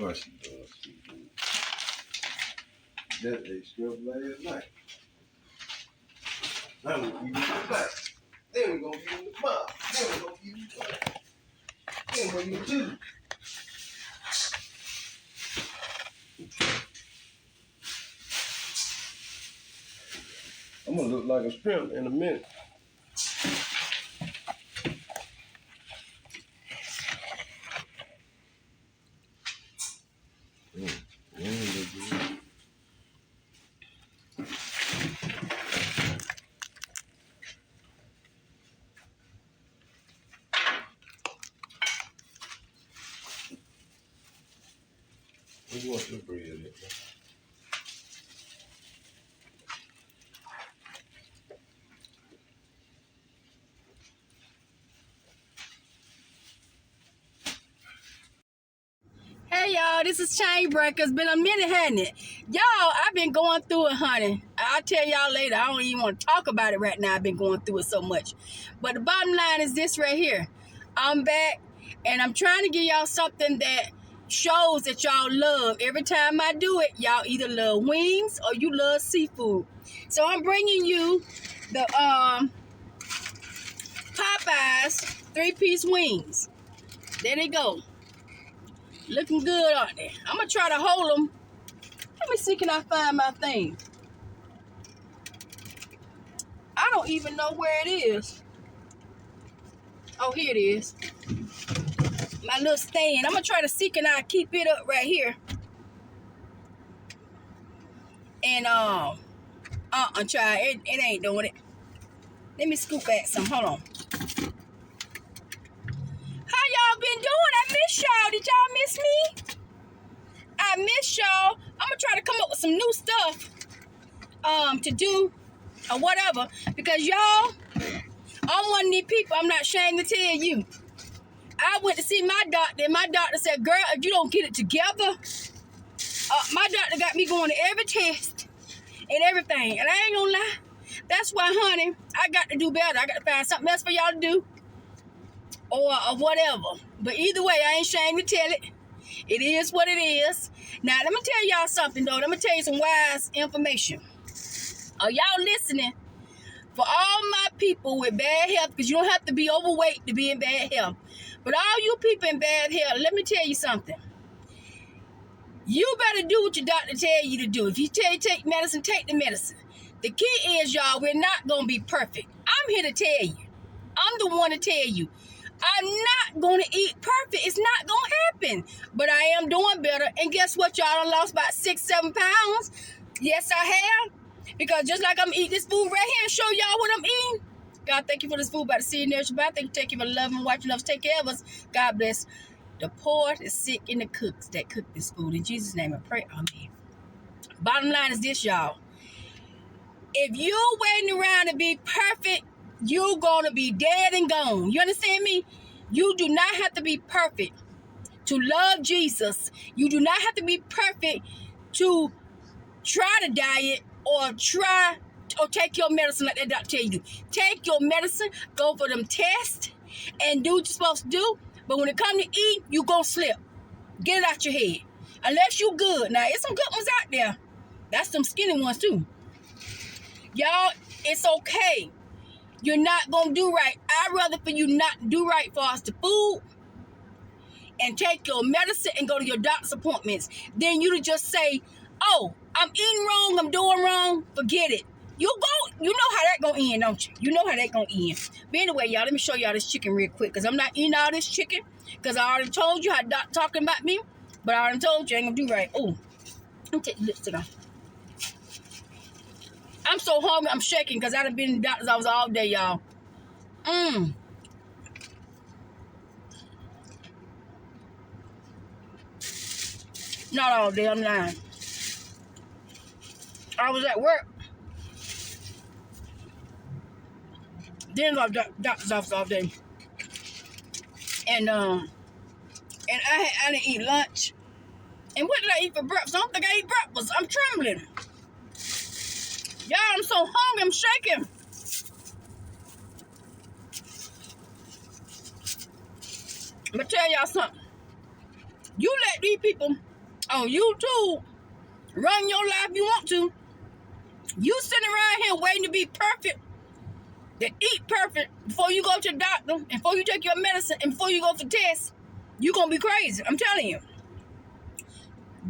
Oh, she does. She does. That they scrubbed last night. Now we're gonna use it back. Then we're gonna use the mop. Then we're gonna use it back. Then we're gonna use two. I'm gonna look like a shrimp in a minute. Where you want your bread at? Hey y'all, this is Chain Breakers. Been a minute, hasn't it? Y'all, I've been going through it, honey. I'll tell y'all later. I don't even want to talk about it right now. I've been going through it so much. But the bottom line is this right here. I'm back, and I'm trying to give y'all something that shows that y'all love. Every time I do it, y'all either love wings or you love seafood. So I'm bringing you the Popeyes 3-piece wings. There they go. Looking good, aren't they? I'm going to try to hold them. Let me see, can I find my thing? I don't even know where it is. Oh, here it is. My little stand. I'm going to try to see, can I keep it up right here? And, try. It ain't doing it. Let me scoop back some. Hold on. How y'all been doing? I miss y'all. Did y'all miss me? I miss y'all. I'm going to try to come up with some new stuff to do or whatever, because y'all, I'm one of these people, I'm not ashamed to tell you. I went to see my doctor, and my doctor said, girl, if you don't get it together, my doctor got me going to every test and everything. And I ain't gonna lie, that's why, honey, I got to do better. I got to find something else for y'all to do or whatever. But either way, I ain't ashamed to tell it. It is what it is. Now, let me tell y'all something, though. Let me tell you some wise information. Are y'all listening? For all my people with bad health, because you don't have to be overweight to be in bad health. But all you people in bad health, let me tell you something. You better do what your doctor tell you to do. If you tell you take medicine, take the medicine. The key is, y'all, we're not going to be perfect. I'm here to tell you. I'm the one to tell you. I'm not going to eat perfect. It's not going to happen. But I am doing better. And guess what, y'all? I lost about 6-7 pounds. Yes, I have. Because just like I'm eating this food right here and show y'all what I'm eating. God, thank you for this food by the seed and nourishment. Thank you, take you for loving and watching us, take care of us. God bless the poor, the sick, and the cooks that cook this food. In Jesus' name I pray, amen. Bottom line is this, y'all. If you're waiting around to be perfect, you're going to be dead and gone. You understand me? You do not have to be perfect to love Jesus. You do not have to be perfect to try to diet or take your medicine like that doctor tell you to. Take your medicine, go for them tests, and do what you're supposed to do. But when it comes to eat, you gon' slip. Get it out your head. Unless you good. Now, there's some good ones out there. That's some skinny ones too. Y'all, it's okay. You're not gonna do right. I'd rather for you not do right for us the food and take your medicine and go to your doctor's appointments than you to just say, oh, I'm eating wrong, I'm doing wrong, forget it. You know how that gonna end, don't you? You know how that gonna end. But anyway, y'all, let me show y'all this chicken real quick, because I'm not eating all this chicken, because I already told you how doc talking about me, but I already told you I ain't gonna do right. Oh, let me take the lipstick off. I'm so hungry, I'm shaking, because I done been in the doctor's office all day, y'all. Not all day, I'm lying. I was at work. Then I was at doctor's office all day. And I didn't eat lunch. And what did I eat for breakfast? I don't think I ate breakfast. I'm trembling. Y'all, I'm so hungry, I'm shaking. I'm gonna tell y'all something. You let these people on YouTube, run your life if you want to. You sitting around here waiting to be perfect, to eat perfect before you go to the doctor, and before you take your medicine, and before you go for tests, you're going to be crazy. I'm telling you.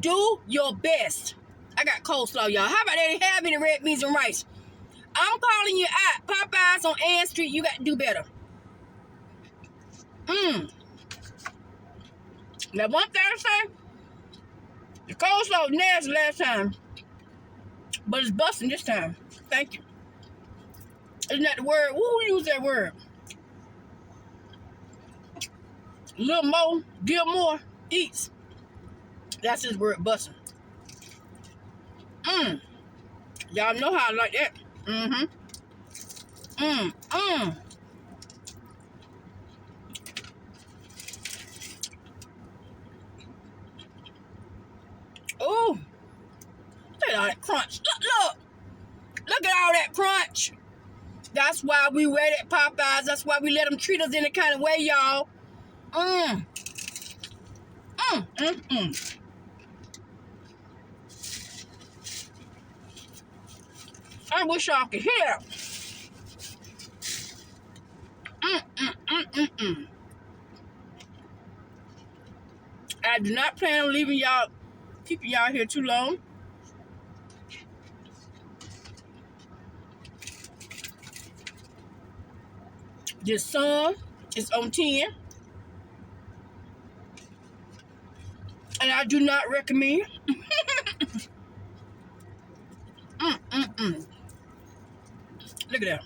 Do your best. I got coleslaw, y'all. How about they didn't have any red beans and rice? I'm calling you out. Popeyes on Ann Street, you got to do better. Now, one thing I say, the coleslaw was nasty last time, but it's busting this time. Thank you. Isn't that the word? Who used that word? Lil Mo Gilmore eats. That's his word, busting. Y'all know how I like that. Oh, look at all that crunch. Look at all that crunch. That's why we wait at Popeyes. That's why we let them treat us any kind of way, y'all. I wish y'all could hear. I do not plan on leaving y'all, keeping y'all here too long. This sun is on 10. And I do not recommend. Look at that.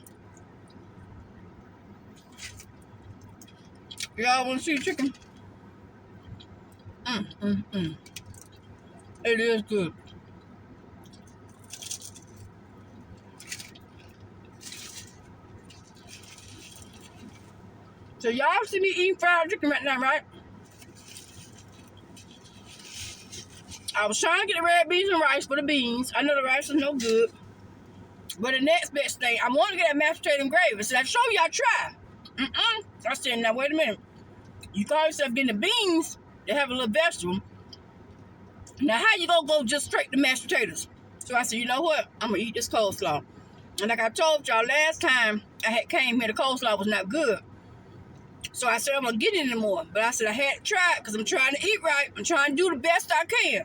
Y'all want to see chicken? It is good. So y'all see me eating fried chicken right now, right? I was trying to get the red beans and rice for the beans. I know the rice is no good. But the next best thing, I want to get that mashed potato and gravy. So I show y'all try. So I said, now wait a minute. You call yourself getting the beans, they have a little vegetable. Now how you gonna go just straight to mashed potatoes? So I said, you know what? I'm gonna eat this coleslaw. And like I told y'all last time I had came here, the coleslaw was not good. So I said, I'm gonna get it anymore. But I said I had to try it because I'm trying to eat right. I'm trying to do the best I can.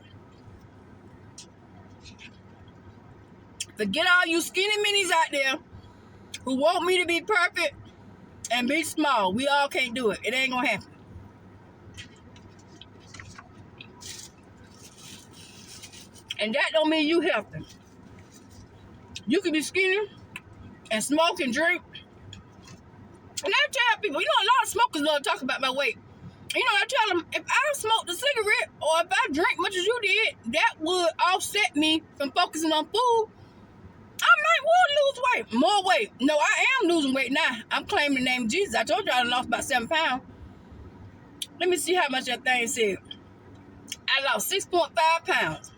Forget all you skinny minis out there who want me to be perfect and be small. We all can't do it. It ain't gonna happen. And that don't mean you healthy. You can be skinny and smoke and drink. And I tell people, you know, a lot of smokers love to talk about my weight. You know, I tell them, if I smoked a cigarette or if I drink much as you did, that would offset me from focusing on food. I might lose weight. More weight. No, I am losing weight now. I'm claiming the name of Jesus. I told you I lost about 7 pounds. Let me see how much that thing said. I lost 6.5 pounds.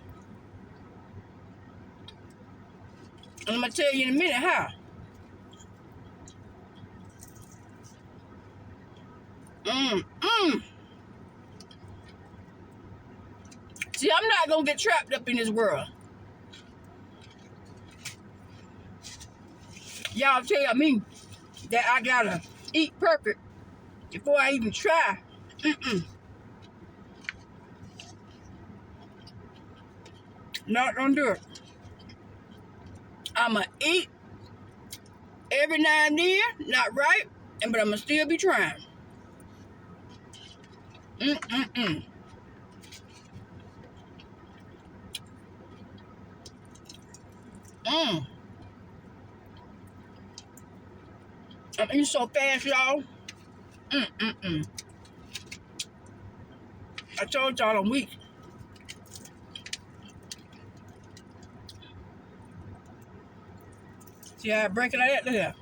And I'm going to tell you in a minute how. See, I'm not going to get trapped up in this world. Y'all tell me that I got to eat perfect before I even try. Not going to do it. I'm going to eat every now and then, not right, but I'm going to still be trying. I'm eating so fast, y'all. I told y'all I'm weak. See how I break it like that? Look at that.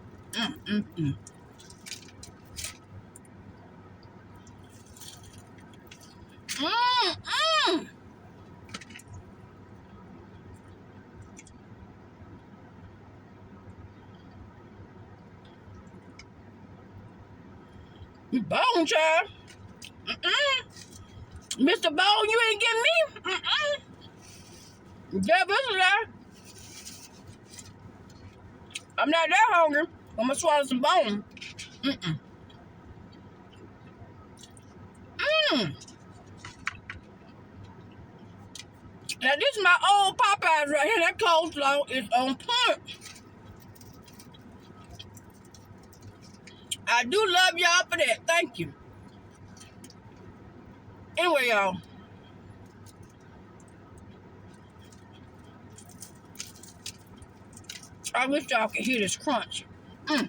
You bone, child. Mr. Bone, you ain't getting me? Mm-mm. Yeah, this is that. I'm not that hungry. I'm gonna swallow some bone. Mm-mm. Mm. Now this is my old Popeyes right here. That coleslaw is on point. I do love y'all for that. Thank you. Anyway, y'all. I wish y'all could hear this crunch. Mm.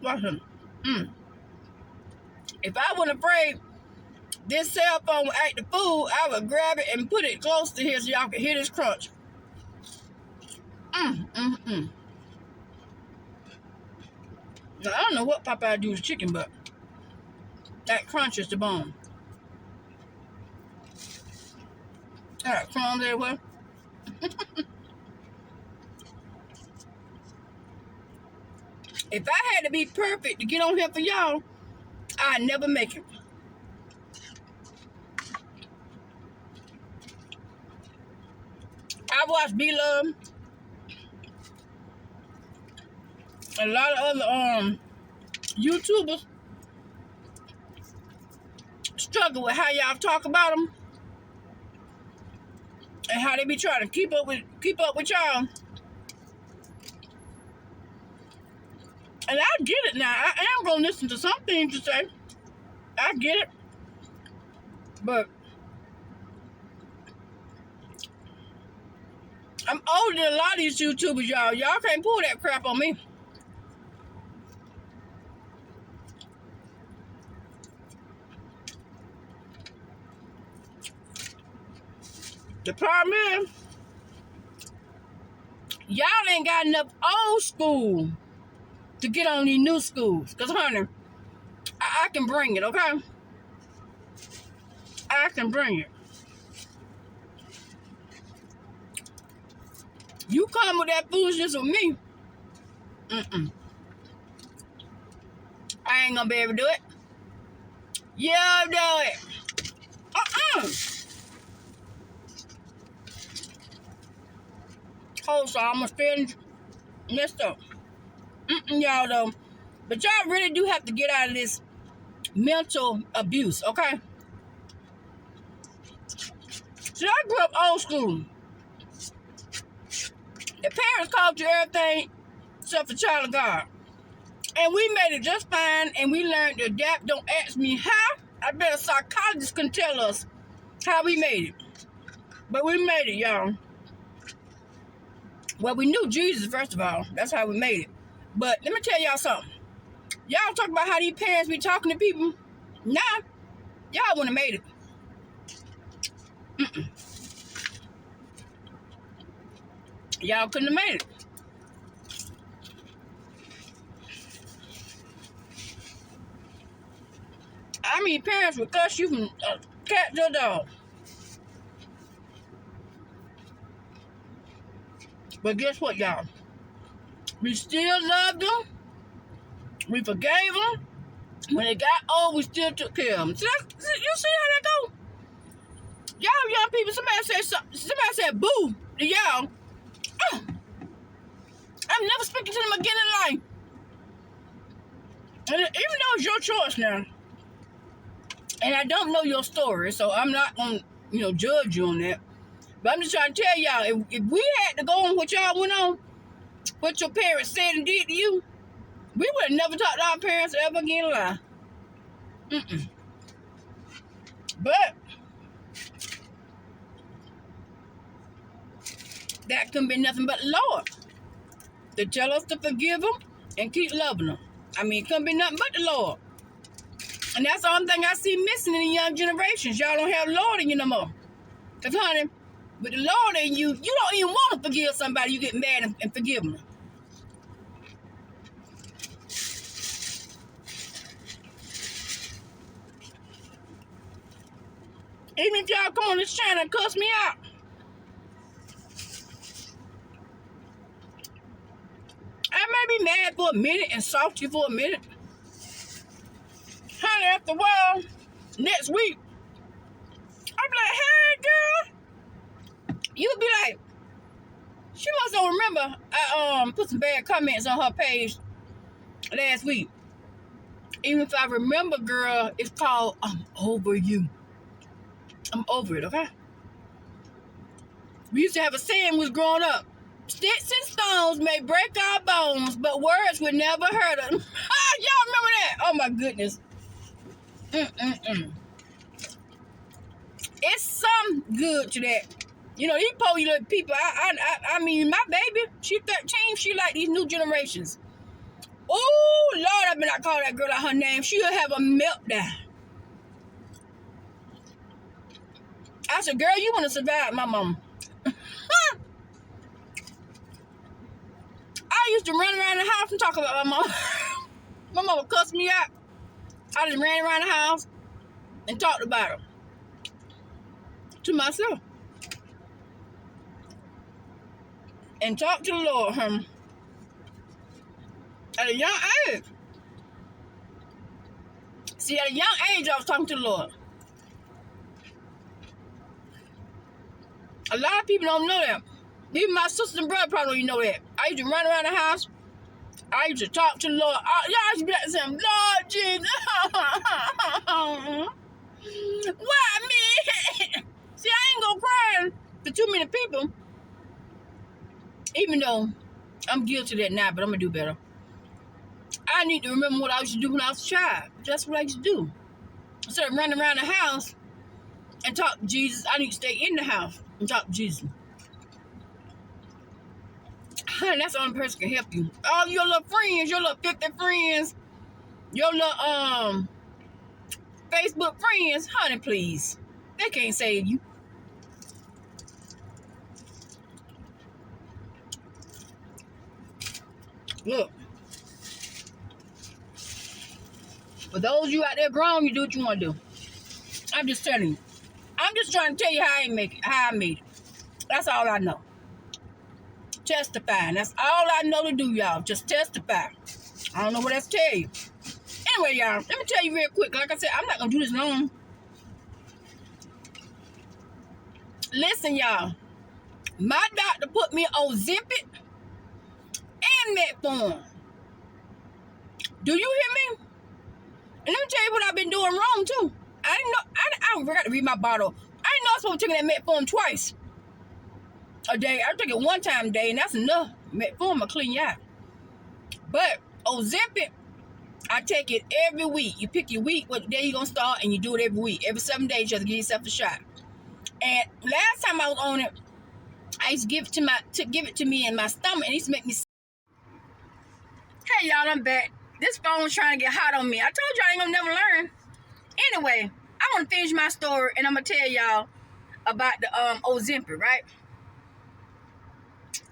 Listen. Mm. If I wasn't afraid this cell phone would act the fool, I would grab it and put it close to here so y'all could hear this crunch. Now, I don't know what Popeye do with chicken, but that crunch is the bone. I got crumbs everywhere. If I had to be perfect to get on here for y'all, I'd never make it. I watched B-Love, a lot of other YouTubers struggle with how y'all talk about them and how they be trying to keep up with y'all. And I get it now. I am gonna listen to some things you say. I get it, but I'm older than a lot of these YouTubers, y'all. Y'all can't pull that crap on me. The problem is, y'all ain't got enough old school to get on these new schools. Because, honey, I can bring it, okay? I can bring it. You come with that foolishness with me, I ain't gonna be able to do it. You'll do it. Coleslaw, I'm gonna spend messed up. Y'all though. But y'all really do have to get out of this mental abuse, okay? See, I grew up old school. The parents called you everything except for child of God. And we made it just fine, and we learned to adapt. Don't ask me how. I bet a psychologist can tell us how we made it. But we made it, y'all. Well, we knew Jesus, first of all. That's how we made it. But let me tell y'all something. Y'all talk about how these parents be talking to people. Nah, y'all wouldn't have made it. Y'all couldn't have made it. I mean, parents would cuss you from a cat to a dog. But guess what, y'all? We still loved them. We forgave them. When they got old, we still took care of them. So you see how that go? Y'all young people, somebody said boo to y'all. I'm never speaking to them again in life. And even though it's your choice now, and I don't know your story, so I'm not gonna, judge you on that. But I'm just trying to tell y'all, if we had to go on what y'all went on, what your parents said and did to you, we would have never talked to our parents ever again in life. But that couldn't be nothing but the Lord to tell us to forgive them and keep loving them. I mean, it couldn't be nothing but the Lord. And that's the only thing I see missing in the young generations. Y'all don't have Lord in you no more. Because, honey, with the Lord in you, you don't even want to forgive somebody. You get mad and forgive them. Even if y'all come on this channel and cuss me out, I may be mad for a minute and salty for a minute. Honey, finally, after a while, next week, I'll be like, hey, girl. You'll be like, she must don't remember I put some bad comments on her page last week. Even if I remember, girl, it's called I'm over you. I'm over it, okay? We used to have a saying when we was growing up. Sticks and stones may break our bones, but words would never hurt us. Y'all remember that? Oh, my goodness. It's some good to that. You know, these poor little people, I mean, my baby, she 13, she like these new generations. Oh, Lord, I better not call that girl out her name. She'll have a meltdown. I said, girl, you want to survive my mama. I used to run around the house and talk about my mama. My mama cussed me out. I just ran around the house and talked about her to myself. And talked to the Lord, at a young age. See, at a young age, I was talking to the Lord. A lot of people don't know that. Even my sister and brother probably don't even know that. I used to run around the house. I used to talk to the Lord. I used to be like saying, Lord Jesus. Why me? See, I ain't gonna cry for too many people. Even though I'm guilty of that now, but I'm gonna do better. I need to remember what I used to do when I was a child. That's what I used to do. Instead of running around the house and talk to Jesus, I need to stay in the house and talk to Jesus. Honey, that's the only person can help you. All your little friends, your little 50 friends, your little Facebook friends, honey, please. They can't save you. Look. For those of you out there grown, you do what you want to do. I'm just telling you. I'm just trying to tell you how I made it. That's all I know. Testifying. That's all I know to do, y'all. Just testify. I don't know what else to tell you. Anyway, y'all, let me tell you real quick. Like I said, I'm not going to do this long. Listen, y'all. My doctor put me on Ozempic and metformin. Do you hear me? And let me tell you what I've been doing wrong, too. I didn't know. I forgot to read my bottle. I didn't know I was supposed to take that metformin twice a day. I take it one time a day, and that's enough. Metformin will clean you out. But Ozempic, I take it every week. You pick your week, what day you're going to start, and you do it every week. Every 7 days, you have to give yourself a shot. And last time I was on it, I used to give it to me in my stomach, and it used to make me sick. Hey, y'all, I'm back. This phone's trying to get hot on me. I told y'all I ain't gonna never learn. Anyway, I want to finish my story, and I'm gonna tell y'all about the Ozempic, right?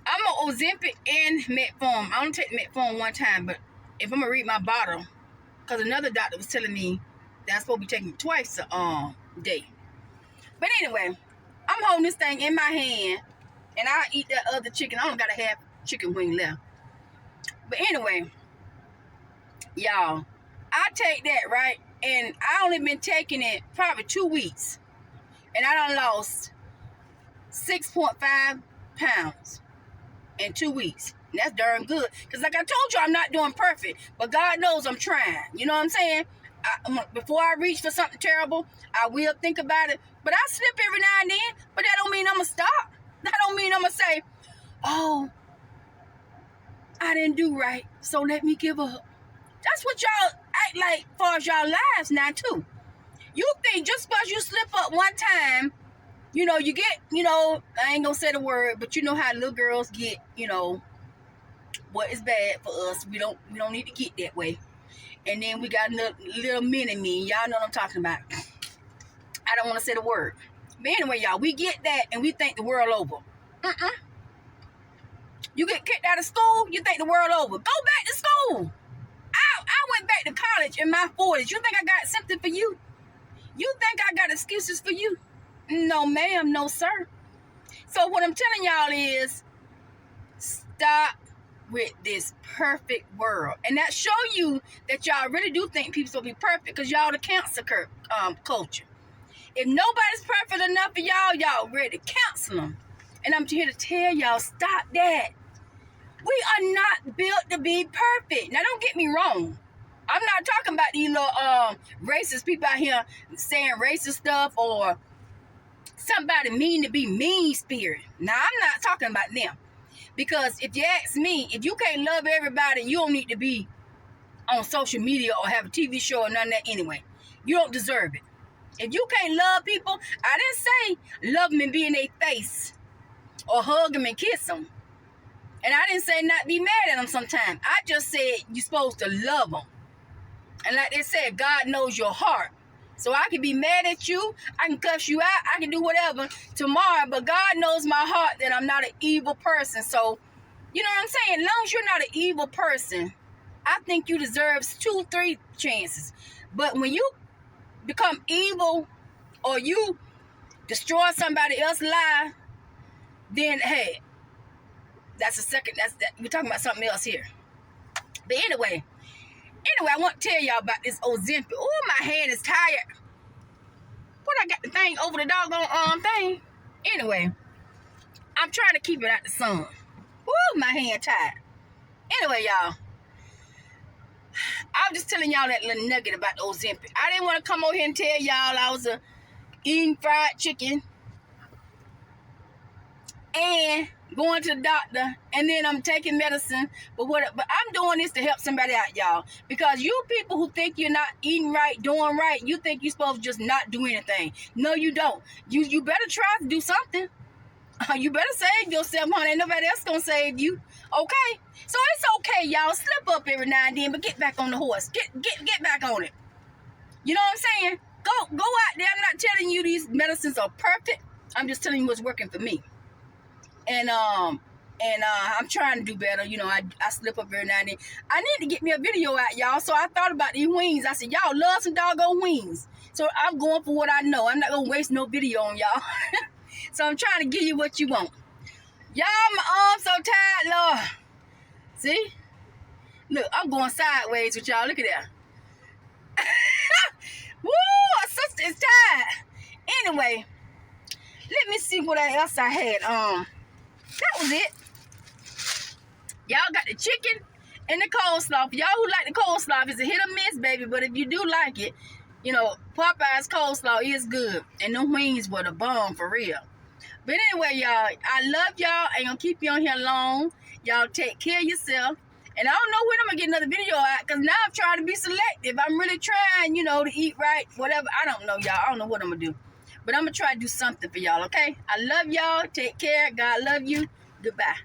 I'm on Ozempic and metformin. I only take metformin one time, but if I'm gonna read my bottle, because another doctor was telling me that I'm supposed to be taking it twice a day. But anyway, I'm holding this thing in my hand, and I eat that other chicken. I only got a half chicken wing left. But anyway, y'all, I take that, right? And I only been taking it probably 2 weeks. And I done lost 6.5 pounds in 2 weeks. And that's darn good. Because like I told you, I'm not doing perfect. But God knows I'm trying. You know what I'm saying? Before I reach for something terrible, I will think about it. But I slip every now and then. But that don't mean I'm going to stop. That don't mean I'm going to say, oh, I didn't do right, so let me give up. That's what y'all act like as far as y'all lives now, too. You think just because you slip up one time, you know, you get, you know, I ain't going to say the word, but you know how little girls get, you know, what is bad for us. We don't need to get that way. And then we got a little mini-me. Y'all know what I'm talking about. I don't want to say the word. But anyway, y'all, we get that and we think the world over. You get kicked out of school, you think the world over. Go back to school. I went back to college in my 40s. You think I got something for you? You think I got excuses for you? No, ma'am, no, sir. So what I'm telling y'all is stop with this perfect world. And that show you that y'all really do think people will be perfect, because y'all the cancer culture. If nobody's perfect enough for y'all ready to cancel them. And I'm here to tell y'all, stop that. We are not built to be perfect. Now, don't get me wrong. I'm not talking about these little racist people out here saying racist stuff, or somebody mean to be mean-spirited. Now, I'm not talking about them. Because if you ask me, if you can't love everybody, you don't need to be on social media or have a TV show or none of that anyway. You don't deserve it. If you can't love people, I didn't say love them and be in their face or hug them and kiss them. And I didn't say not be mad at them sometimes. I just said you're supposed to love them. And like they said, God knows your heart. So I can be mad at you, I can cuss you out, I can do whatever tomorrow, but God knows my heart that I'm not an evil person. So, you know what I'm saying? As long as you're not an evil person, I think you deserve 2-3 chances. But when you become evil or you destroy somebody else's life, then hey, that's a second. We're talking about something else here. But anyway, I want to tell y'all about this Ozempic. Oh, my hand is tired. What, I got the thing over the doggone thing? Anyway, I'm trying to keep it out the sun. Oh, my hand tired. Anyway, y'all, I was just telling y'all that little nugget about the Ozempic. I didn't want to come over here and tell y'all I was eating fried chicken and going to the doctor, and then I'm taking medicine. But I'm doing this to help somebody out, y'all. Because you people who think you're not eating right, doing right, you think you're supposed to just not do anything. No, you don't. You better try to do something. You better save yourself, honey. Ain't nobody else gonna save you. Okay? So it's okay, y'all. Slip up every now and then, but get back on the horse. Get back on it. You know what I'm saying? Go out there. I'm not telling you these medicines are perfect. I'm just telling you what's working for me. And I'm trying to do better. You know, I slip up every now and then. I need to get me a video out, y'all. So I thought about these wings. I said, y'all love some doggone wings. So I'm going for what I know. I'm not going to waste no video on y'all. So I'm trying to give you what you want. Y'all, my arm's so tired, Lord. See? Look, I'm going sideways with y'all. Look at that. Woo, our sister is tired. Anyway, let me see what else I had. That was it. Y'all got the chicken and the coleslaw. For y'all who like the coleslaw, it's a hit or miss, baby. But if you do like it, you know, Popeyes coleslaw is good. And them wings were the bomb for real. But anyway, y'all, I love y'all. I ain't gonna keep you on here long. Y'all take care of yourself. And I don't know when I'm gonna get another video out, because now I'm trying to be selective. I'm really trying, you know, to eat right, whatever. I don't know, y'all. I don't know what I'm gonna do. But I'm going to try to do something for y'all, okay? I love y'all. Take care. God love you. Goodbye.